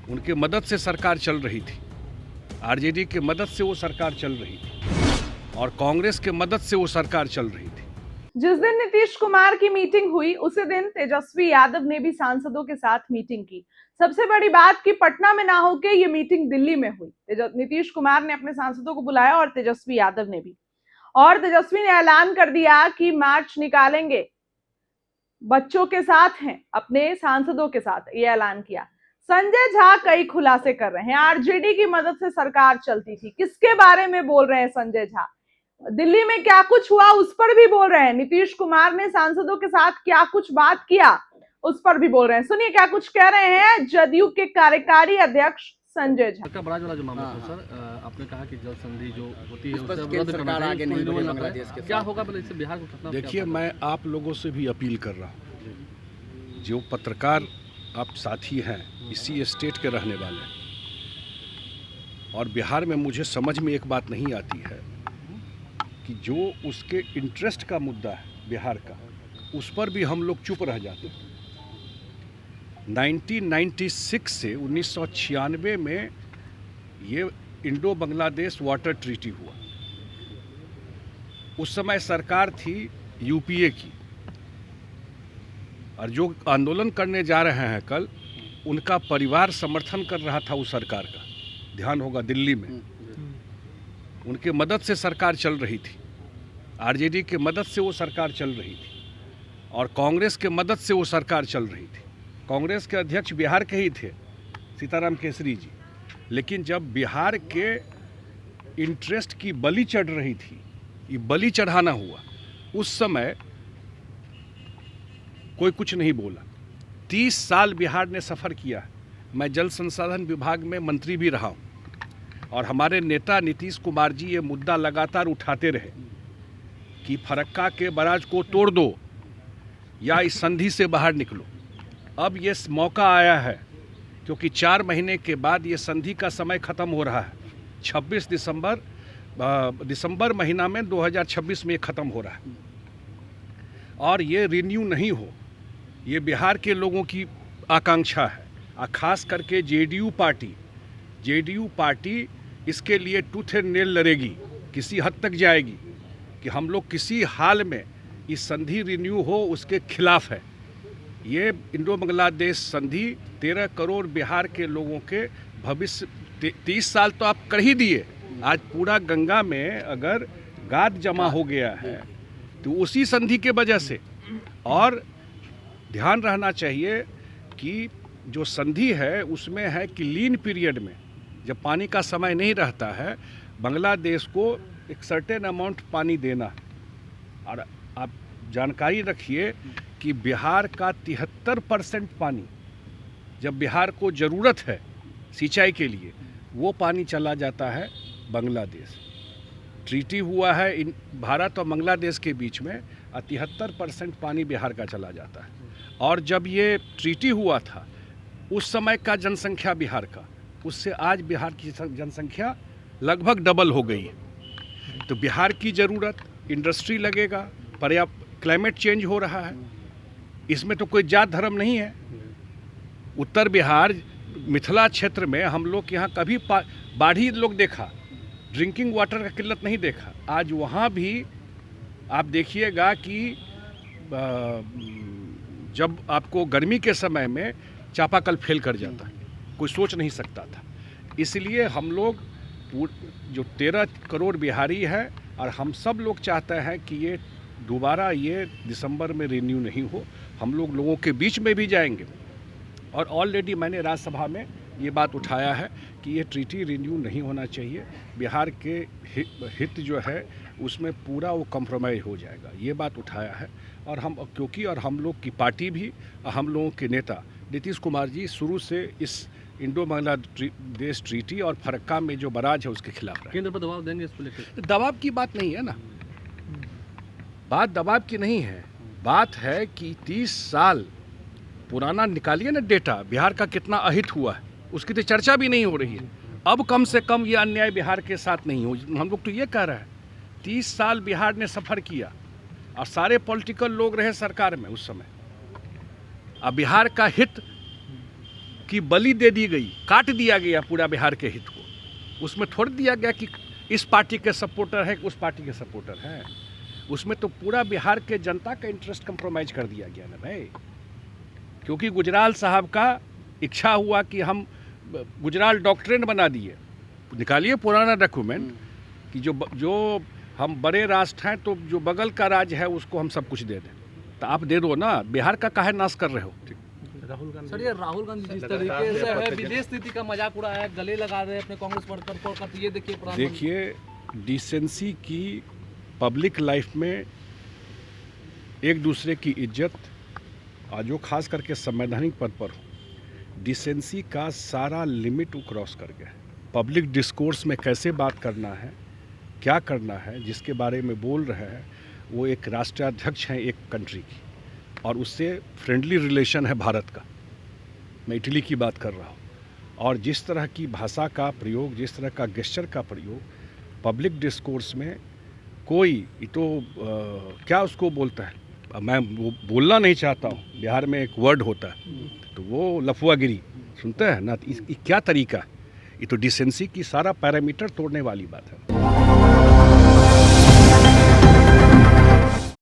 उनके मदद से सरकार चल रही थी। आरजेडी के मदद से वो सरकार चल रही थी और कांग्रेस के मदद से वो सरकार चल रही थी। जिस दिन नीतीश कुमार की मीटिंग हुई उसी दिन तेजस्वी यादव ने भी सांसदों के साथ मीटिंग की। सबसे बड़ी बात कि पटना में ना होके ये मीटिंग दिल्ली में हुई। नीतीश कुमार ने अपने सांसदों को बुलाया और तेजस्वी यादव ने भी। और तेजस्वी ने ऐलान कर दिया कि मार्च निकालेंगे, बच्चों के साथ हैं, अपने सांसदों के साथ, ये ऐलान किया। संजय झा कई खुलासे कर रहे हैं। आरजेडी की मदद से सरकार चलती थी, किसके बारे में बोल रहे हैं संजय झा? दिल्ली में क्या कुछ हुआ उस पर भी बोल रहे हैं। नीतीश कुमार ने सांसदों के साथ क्या कुछ बात किया उस पर भी बोल रहे हैं। सुनिए क्या कुछ कह रहे हैं जदयू के कार्यकारी अध्यक्ष संजय झा। बराज वाला जो मामला था सर, आपने कहा कि जल संधि जो होती है उसे रद्द करना चाहिए, क्या होगा बोले इससे बिहार को कितना? देखिए, मैं आप लोगों से भी अपील कर रहा हूँ, जो पत्रकार आप साथी हैं, इसी स्टेट के रहने वाले हैं, और बिहार में मुझे समझ में एक बात नहीं आती है कि जो उसके इंटरेस्ट का मुद्दा है बिहार का, उस पर भी हम लोग चुप रह जाते हैं। 1996 से 1996 में ये इंडो बांग्लादेश वाटर ट्रीटी हुआ। उस समय सरकार थी यूपीए की, और जो आंदोलन करने जा रहे हैं कल, उनका परिवार समर्थन कर रहा था उस सरकार का। ध्यान होगा, दिल्ली में उनके मदद से सरकार चल रही थी। आरजेडी के मदद से वो सरकार चल रही थी और कांग्रेस के मदद से वो सरकार चल रही थी। कांग्रेस के अध्यक्ष बिहार के ही थे, सीताराम केसरी जी। लेकिन जब बिहार के इंटरेस्ट की बलि चढ़ रही थी, ये बलि चढ़ाना हुआ, उस समय कोई कुछ नहीं बोला। 30 साल बिहार ने सफ़र किया है। मैं जल संसाधन विभाग में मंत्री भी रहा हूँ, और हमारे नेता नीतीश कुमार जी ये मुद्दा लगातार उठाते रहे कि फरक्का के बराज को तोड़ दो या इस संधि से बाहर निकलो। अब ये मौका आया है, क्योंकि 4 महीने के बाद ये संधि का समय ख़त्म हो रहा है। 26 दिसंबर महीना में 2026 में ख़त्म हो रहा है, और ये रिन्यू नहीं हो, ये बिहार के लोगों की आकांक्षा है। और ख़ास करके जेडीयू पार्टी इसके लिए टूथ एंड नेल लड़ेगी, किसी हद तक जाएगी कि हम लोग किसी हाल में इस संधि रिन्यू हो उसके खिलाफ है। ये इंडो बांग्लादेश संधि 13 करोड़ बिहार के लोगों के भविष्य, 30 साल तो आप कर ही दिए। आज पूरा गंगा में अगर गाद जमा हो गया है तो उसी संधि के वजह से। और ध्यान रहना चाहिए कि जो संधि है उसमें है कि लीन पीरियड में, जब पानी का समय नहीं रहता है, बांग्लादेश को एक सर्टेन अमाउंट पानी देना। और आप जानकारी रखिए कि बिहार का 73% पानी, जब बिहार को ज़रूरत है सिंचाई के लिए, वो पानी चला जाता है बांग्लादेश। ट्रीटी हुआ है इन भारत और बांग्लादेश के बीच में, और 73% पानी बिहार का चला जाता है। और जब ये ट्रीटी हुआ था, उस समय का जनसंख्या बिहार का, उससे आज बिहार की जनसंख्या लगभग डबल हो गई है। तो बिहार की ज़रूरत, इंडस्ट्री लगेगा, पर्याप्त क्लाइमेट चेंज हो रहा है, इसमें तो कोई जात धर्म नहीं है। उत्तर बिहार मिथिला क्षेत्र में हम लोग यहाँ कभी बाढ़ी लोग देखा, ड्रिंकिंग वाटर का किल्लत नहीं देखा। आज वहाँ भी आप देखिएगा कि जब आपको गर्मी के समय में चापाकल फेल कर जाता है, कोई सोच नहीं सकता था। इसलिए हम लोग जो 13 करोड़ बिहारी है, और हम सब लोग चाहते हैं कि ये दोबारा ये दिसंबर में रिन्यू नहीं हो। हम लोगों के बीच में भी जाएंगे, और ऑलरेडी मैंने राज्यसभा में ये बात उठाया है कि ये ट्रीटी रिन्यू नहीं होना चाहिए। बिहार के हित जो है उसमें पूरा वो कॉम्प्रोमाइज़ हो जाएगा, ये बात उठाया है। और हम लोग की पार्टी भी, हम लोगों के नेता नीतीश कुमार जी शुरू से इस इंडो बांग्लादेश ट्रीटी और फरक्का में जो बराज है उसके खिलाफ रहे। केंद्र पर दबाव देंगे इसको लेकर? दबाव की बात नहीं है ना, बात दबाव की नहीं है। बात है कि 30 साल पुराना निकालिए ना डेटा, बिहार का कितना अहित हुआ है, उसकी तो चर्चा भी नहीं हो रही है। अब कम से कम ये अन्याय बिहार के साथ नहीं हो। हम लोग तो ये कह रहे हैं, 30 साल बिहार ने सफ़र किया, और सारे पॉलिटिकल लोग रहे सरकार में उस समय। अब बिहार का हित की बलि दे दी गई, काट दिया गया पूरा बिहार के हित को। उसमें थोड़ दिया गया कि इस पार्टी के सपोर्टर है कि उस पार्टी के सपोर्टर है। उसमें तो पूरा बिहार के जनता का इंटरेस्ट कंप्रोमाइज कर दिया गया ना भाई। क्योंकि गुजराल साहब का इच्छा हुआ कि हम गुजराल डॉक्ट्रिन बना दिए। निकालिए पुराना डॉक्यूमेंट कि जो हम बड़े राष्ट्र हैं तो जो बगल का राज्य है उसको हम सब कुछ दे दें। तो आप दे दो ना, बिहार का काहे नाश कर रहे हो? राहुल गांधी सर, ये राहुल गांधी जिस तरीके से है विदेश नीति का मजाक उड़ाया है, गले लगा रहे हैं अपने कांग्रेस वर्कर को, तो ये देखिए डिसेंसी की पब्लिक लाइफ में एक दूसरे की इज्जत और जो खास करके संवैधानिक पद पर हो, डिसेंसी का सारा लिमिट वो क्रॉस कर गया है। पब्लिक डिस्कोर्स में कैसे बात करना है, क्या करना है, जिसके बारे में बोल रहे हैं, वो एक राष्ट्राध्यक्ष हैं एक कंट्री की और उससे फ्रेंडली रिलेशन है भारत का। मैं इटली की बात कर रहा हूँ। और जिस तरह की भाषा का प्रयोग, जिस तरह का गेस्चर का प्रयोग पब्लिक डिस्कोर्स में कोई क्या उसको बोलता है, मैं वो बोलना नहीं चाहता हूँ, बिहार में एक वर्ड होता है तो वो लफुआगिरी सुनते हैं ना। क्या तरीका है? ये तो डिसेंसी की सारा पैरामीटर तोड़ने वाली बात है।